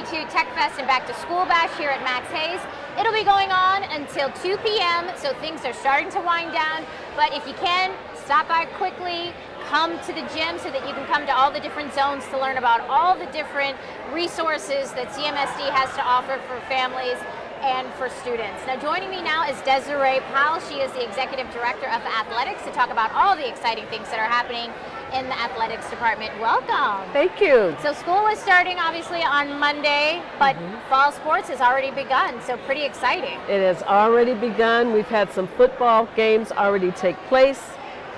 to Tech Fest and Back to School Bash here at Max Hayes. It'll be going on until 2 p.m., so things are starting to wind down. But if you can, stop by quickly, come to the gym so that you can come to all the different zones to learn about all the different resources that CMSD has to offer for families and for students. Now joining me now is Desiree Powell. She is the Executive Director of Athletics to talk about all the exciting things that are happening in the athletics department. Welcome. Thank you. So school is starting obviously on Monday, but fall sports has already begun, so pretty exciting. It has already begun. We've had some football games already take place,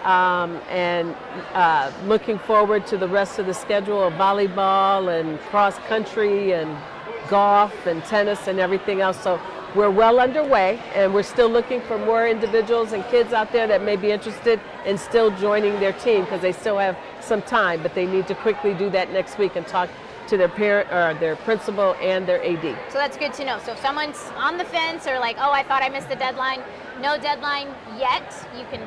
and looking forward to the rest of the schedule of volleyball and cross country and golf and tennis and everything else. So we're well underway, and we're still looking for more individuals and kids out there that may be interested in still joining their team, because they still have some time, but they need to quickly do that next week and talk to their parent or their principal and their AD. So that's good to know. So if someone's on the fence or like, oh, I thought I missed the deadline, no deadline yet. You can,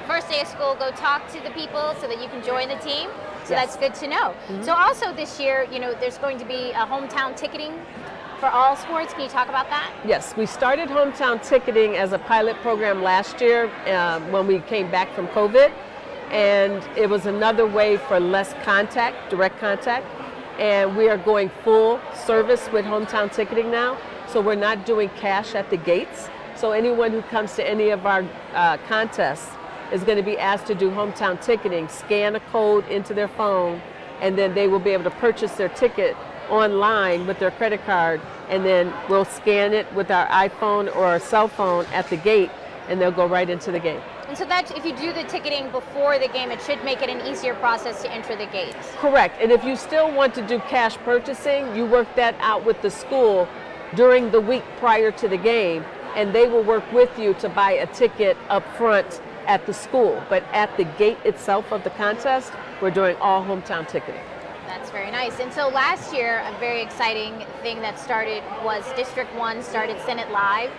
first day of school, go talk to the people so that you can join the team. So that's good to know. So also this year, you know, there's going to be a hometown ticketing for all sports. Can you talk about that? Yes, we started hometown ticketing as a pilot program last year when we came back from COVID, and it was another way for less contact, direct contact, and we are going full service with hometown ticketing now, so we're not doing cash at the gates. So anyone who comes to any of our contests is going to be asked to do hometown ticketing, scan a code into their phone, and then they will be able to purchase their ticket online with their credit card, and then we'll scan it with our iPhone or our cell phone at the gate, and they'll go right into the game. And so that if you do the ticketing before the game, it should make it an easier process to enter the gates. Correct. And if you still want to do cash purchasing, you work that out with the school during the week prior to the game, and they will work with you to buy a ticket up front at the school. But at the gate itself of the contest, we're doing all hometown ticketing. That's very nice. And so last year, a very exciting thing that started was District 1 started Senate Live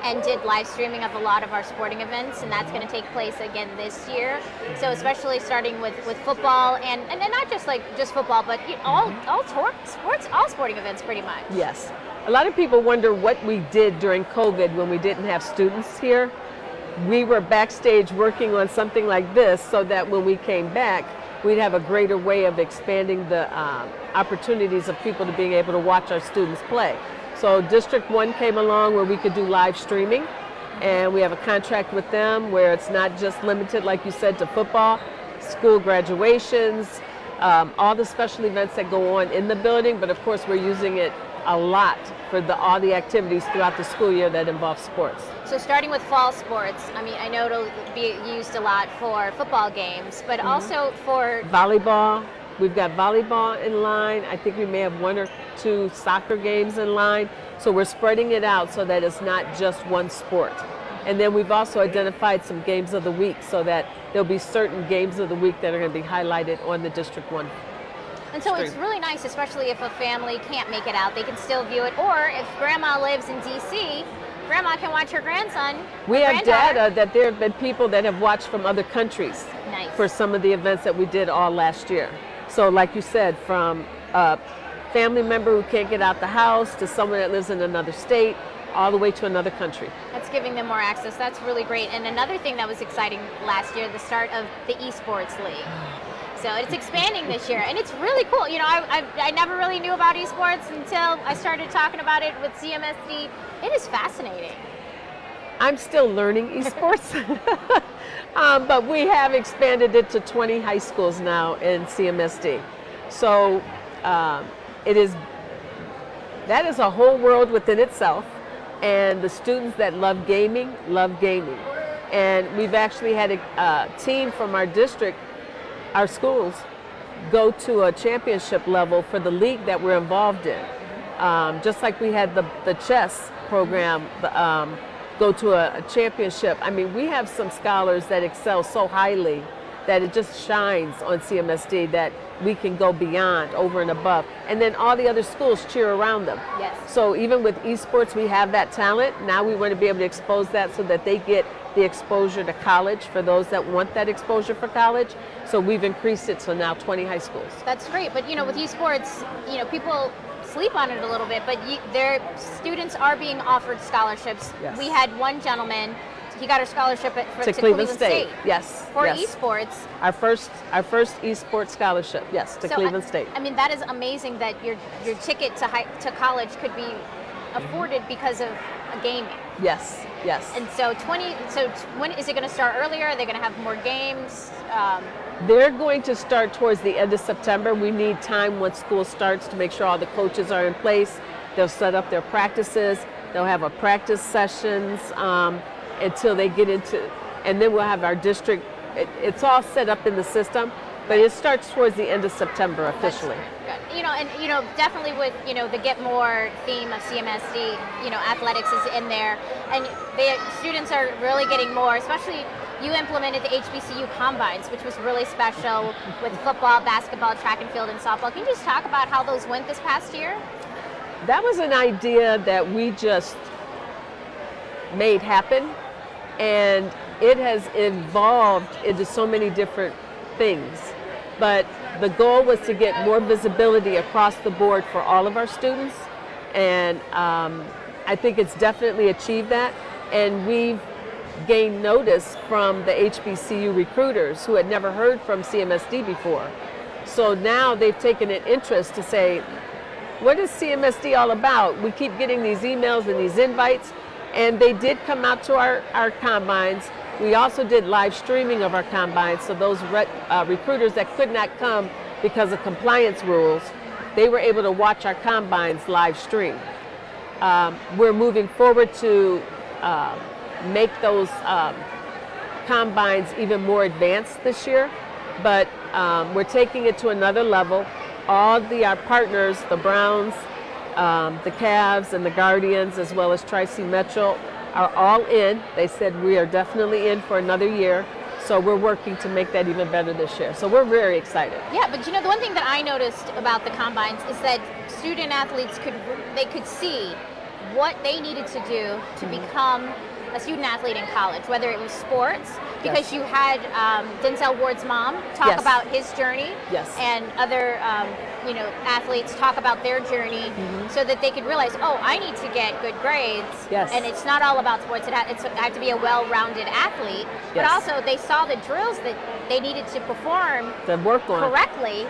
and did live streaming of a lot of our sporting events, and that's going to take place again this year. So especially starting with football and not just football, but all sports, all sporting events pretty much. Yes. A lot of people wonder what we did during COVID when we didn't have students here. We were backstage working on something like this so that when we came back, we'd have a greater way of expanding the opportunities of people to being able to watch our students play. So District 1 came along where we could do live streaming, and we have a contract with them where it's not just limited, like you said, to football, school graduations, all the special events that go on in the building, but of course we're using it a lot for all the activities throughout the school year that involve sports. So starting with fall sports, I mean, I know it'll be used a lot for football games, but also for volleyball. We've got volleyball in line. I think we may have 1 or 2 soccer games in line. So we're spreading it out so that it's not just one sport. And then we've also identified some games of the week so that there'll be certain games of the week that are going to be highlighted on the District 1. And so it's really nice, especially if a family can't make it out, they can still view it. Or if grandma lives in DC, grandma can watch her grandson. We have data that there have been people that have watched from other countries for some of the events that we did all last year. So like you said, from a family member who can't get out the house to someone that lives in another state, all the way to another country. That's giving them more access. That's really great. And another thing that was exciting last year, the start of the Esports League. So it's expanding this year, and it's really cool. You know, I never really knew about esports until I started talking about it with CMSD. It is fascinating. I'm still learning esports, but we have expanded it to 20 high schools now in CMSD. So that is a whole world within itself, and the students that love gaming. And we've actually had a team from our district, our schools, go to a championship level for the league that we're involved in. Just like we had the chess program go to a championship. I mean, we have some scholars that excel so highly that it just shines on CMSD that we can go beyond, over and above. And then all the other schools cheer around them. Yes. So even with esports, we have that talent. Now we want to be able to expose that so that they get the exposure to college for those that want that exposure for college. So we've increased it to now 20 high schools. That's great. But, you know, with esports, you know, people sleep on it a little bit, but their students are being offered scholarships. Yes. We had one gentleman, he got a scholarship to Cleveland State. Yes. For yes. esports. Our first esports scholarship, yes, to Cleveland State. I mean, that is amazing that your ticket to college could be afforded because of gaming. Yes, yes. And so when is it going to start earlier? Are they going to have more games? They're going to start towards the end of September. We need time once school starts to make sure all the coaches are in place. They'll set up their practices. They'll have a practice sessions until they get into, and then we'll have our district. It's all set up in the system, but it starts towards the end of September officially. That's good. Definitely with, the Get More theme of CMSD, athletics is in there, and the students are really getting more, especially you implemented the HBCU Combines, which was really special with football, basketball, track and field, and softball. Can you just talk about how those went this past year? That was an idea that we just made happen, and it has evolved into so many different things. But the goal was to get more visibility across the board for all of our students, and I think it's definitely achieved that. And we've gained notice from the HBCU recruiters who had never heard from CMSD before. So now they've taken an interest to say, what is CMSD all about? We keep getting these emails and these invites, and they did come out to our combines. We also did live streaming of our combines, so those recruiters that could not come because of compliance rules, they were able to watch our combines live stream. We're moving forward to make those combines even more advanced this year, but we're taking it to another level. All our partners, the Browns, the Cavs, and the Guardians, as well as Tri-C Metro, are all in. They said we are definitely in for another year, so we're working to make that even better this year. So we're very excited. Yeah, but the one thing that I noticed about the combines is that student athletes could see what they needed to do to become a student athlete in college, whether it was sports, because you had Denzel Ward's mom talk about his journey, and other athletes talk about their journey, so that they could realize, I need to get good grades, and it's not all about sports. I have to be a well-rounded athlete, but also they saw the drills that they needed to perform correctly,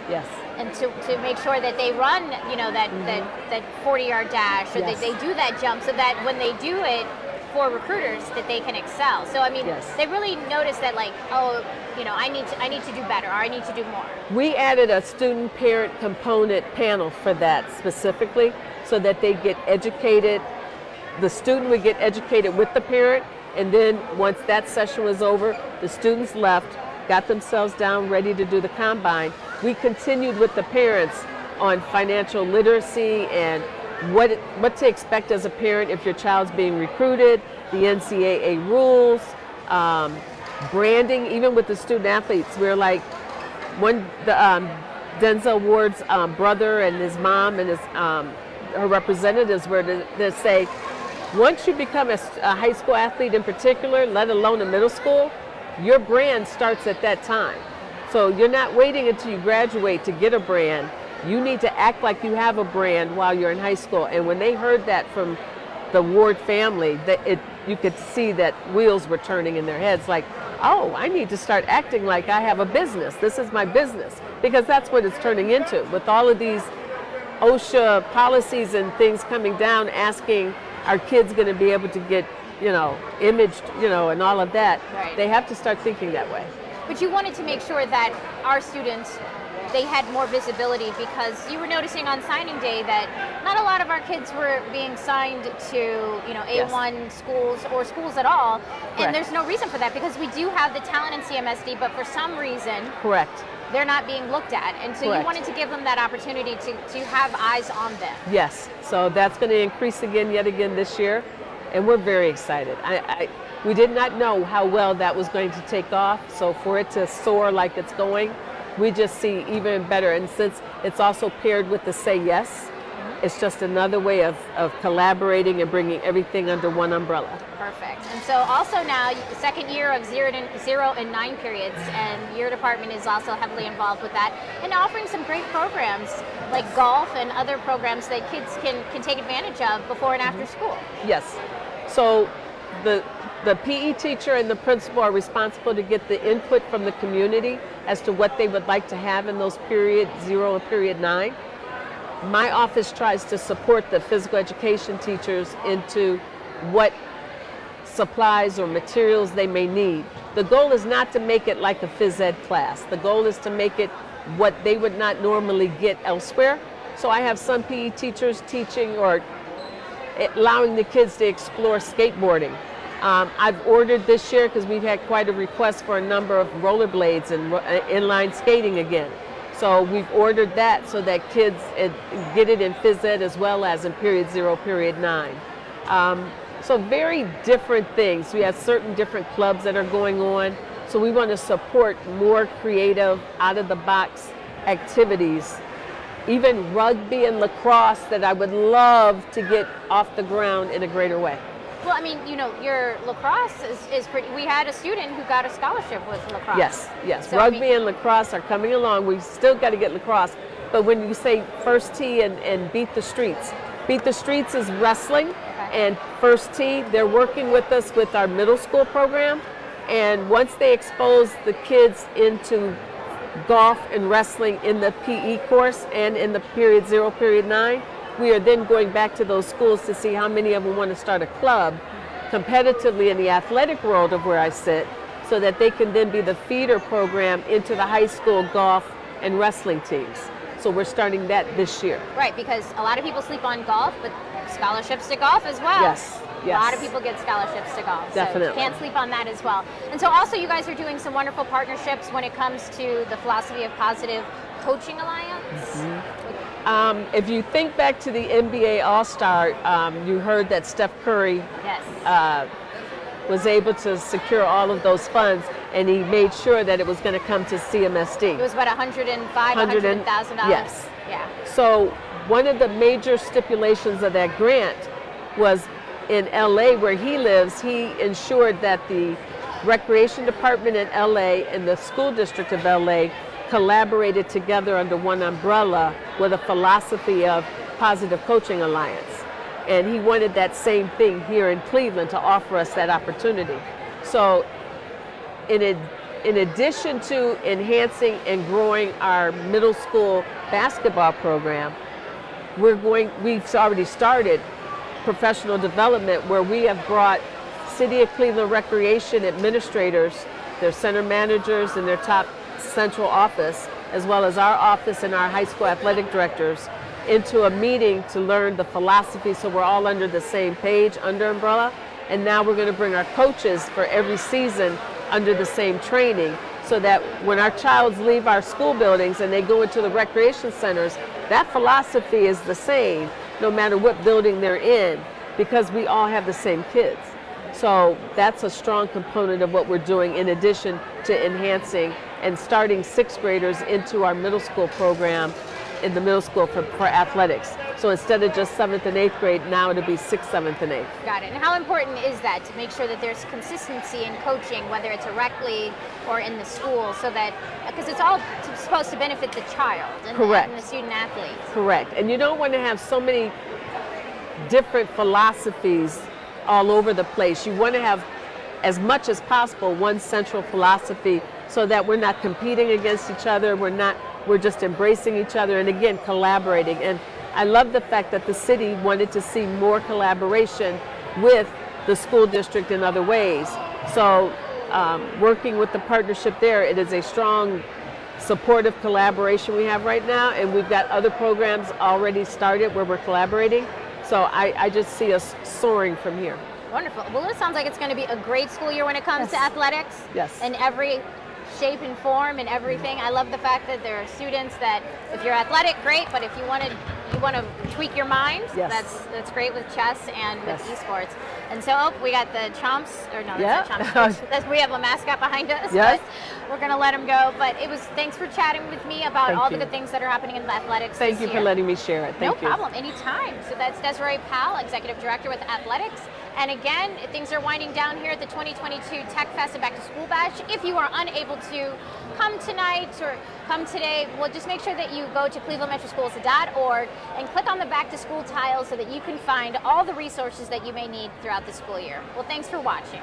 and to make sure that they run, that 40-yard dash, or that they do that jump, so that when they do it for recruiters, that they can excel. So I mean, they really noticed that, like, I need to do better, or I need to do more. We added a student parent component panel for that specifically, so that they get educated. The student would get educated with the parent, and then once that session was over, the students left, got themselves down, ready to do the combine. We continued with the parents on financial literacy and what to expect as a parent if your child's being recruited, the NCAA rules, branding. Even with the student athletes, we're like, Denzel Ward's brother and his mom and her representatives were to say, once you become a high school athlete in particular, let alone a middle school, your brand starts at that time. So you're not waiting until you graduate to get a brand. You need to act like you have a brand while you're in high school. And when they heard that from the Ward family, you could see that wheels were turning in their heads, like, I need to start acting like I have a business. This is my business. Because that's what it's turning into. With all of these OSHA policies and things coming down, asking, are kids going to be able to get, imaged, and all of that, they have to start thinking that way. But you wanted to make sure that our students, they had more visibility, because you were noticing on signing day that not a lot of our kids were being signed to, A1 schools or schools at all. And there's no reason for that, because we do have the talent in CMSD, but for some reason, they're not being looked at. And so you wanted to give them that opportunity to have eyes on them. Yes, so that's going to increase yet again this year. And we're very excited. We did not know how well that was going to take off. So for it to soar like it's going, we just see even better. And since it's also paired with the Say Yes It's just another way of collaborating and bringing everything under one umbrella. Perfect. And so also now, the second year of 0 and 9 periods, and your department is also heavily involved with that, and offering some great programs like golf and other programs that kids can take advantage of before and after school. Yes. So the PE teacher and the principal are responsible to get the input from the community as to what they would like to have in those period 0 and period 9. My office tries to support the physical education teachers into what supplies or materials they may need. The goal is not to make it like a phys ed class. The goal is to make it what they would not normally get elsewhere. So I have some PE teachers teaching or allowing the kids to explore skateboarding. I've ordered this year, because we've had quite a request for a number of rollerblades and inline skating again. So we've ordered that so that kids get it in phys ed as well as in period 0, period 9. So very different things. We have certain different clubs that are going on. So we want to support more creative, out-of-the-box activities. Even rugby and lacrosse that I would love to get off the ground in a greater way. Well, I mean, you know, your lacrosse is pretty. We had a student who got a scholarship with lacrosse. Yes. So, Rugby and lacrosse are coming along. We've still got to get lacrosse. But when you say first tee and beat the streets is wrestling. Okay. And first tee, they're working with us with our middle school program. And once they expose the kids into golf and wrestling in the PE course and in the period 0, period 9, we are then going back to those schools to see how many of them want to start a club competitively in the athletic world of where I sit, so that they can then be the feeder program into the high school golf and wrestling teams. So we're starting that this year. Right, because a lot of people sleep on golf, but scholarships to golf as well. Yes. A lot of people get scholarships to golf. Definitely. So you can't sleep on that as well. And so also you guys are doing some wonderful partnerships when it comes to the Philosophy of Positive Coaching Alliance. Mm-hmm. If you think back to the NBA All-Star, you heard that Steph Curry was able to secure all of those funds, and he made sure that it was going to come to CMSD. It was about $100,000. Yes. Yeah. So one of the major stipulations of that grant was in LA, where he lives, he ensured that the recreation department in LA and the school district of LA collaborated together under one umbrella with a philosophy of Positive Coaching Alliance. And he wanted that same thing here in Cleveland to offer us that opportunity. So in addition to enhancing and growing our middle school basketball program, we've already started professional development, where we have brought City of Cleveland recreation administrators, their center managers and their top central office, as well as our office and our high school athletic directors, into a meeting to learn the philosophy, so we're all under the same page, under umbrella. And now we're going to bring our coaches for every season under the same training, so that when our childs leave our school buildings and they go into the recreation centers, that philosophy is the same no matter what building they're in, because we all have the same kids. So that's a strong component of what we're doing, in addition to enhancing and starting 6th graders into our middle school program in the middle school for athletics. So instead of just 7th and 8th grade, now it'll be 6th, 7th, and 8th. Got it. And how important is that to make sure that there's consistency in coaching, whether it's a rec league or in the school, so that, because it's all supposed to benefit the child and the student athletes. Correct. And you don't want to have so many different philosophies all over the place. You want to have, as much as possible, one central philosophy, so that we're not competing against each other, we're just embracing each other, and again, collaborating. And I love the fact that the city wanted to see more collaboration with the school district in other ways. So working with the partnership there, it is a strong supportive collaboration we have right now, and we've got other programs already started where we're collaborating. So I just see us soaring from here. Wonderful. Well, it sounds like it's going to be a great school year when it comes to athletics. Yes. In every shape and form and everything. I love the fact that there are students that, if you're athletic, great, but if you want to you want to tweak your mind. Yes. That's great with chess and with Yes. esports. And so we got the chomps, or no, Yeah. that's not chomps. We have a mascot behind us. Yes. But we're gonna let him go. But thanks for chatting with me about Thank all the you. good things that are happening in athletics. Thank this you for year. letting me share it. Thank you. No problem, anytime. So that's Desiree Powell, Executive Director with Athletics. And again, things are winding down here at the 2022 Tech Fest and Back to School Bash. If you are unable to come tonight or come today, well, just make sure that you go to clevelandmetroschools.org and click on the Back to School tile so that you can find all the resources that you may need throughout the school year. Well, thanks for watching.